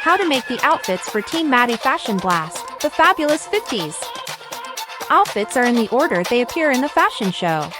How to make the outfits for Team Maddie Fashion Blast, the Fabulous 50s. Outfits are in the order they appear in the fashion show.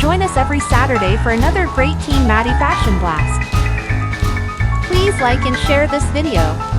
Join us every Saturday for another great Team Maddie Fashion Blast. Please like and share this video.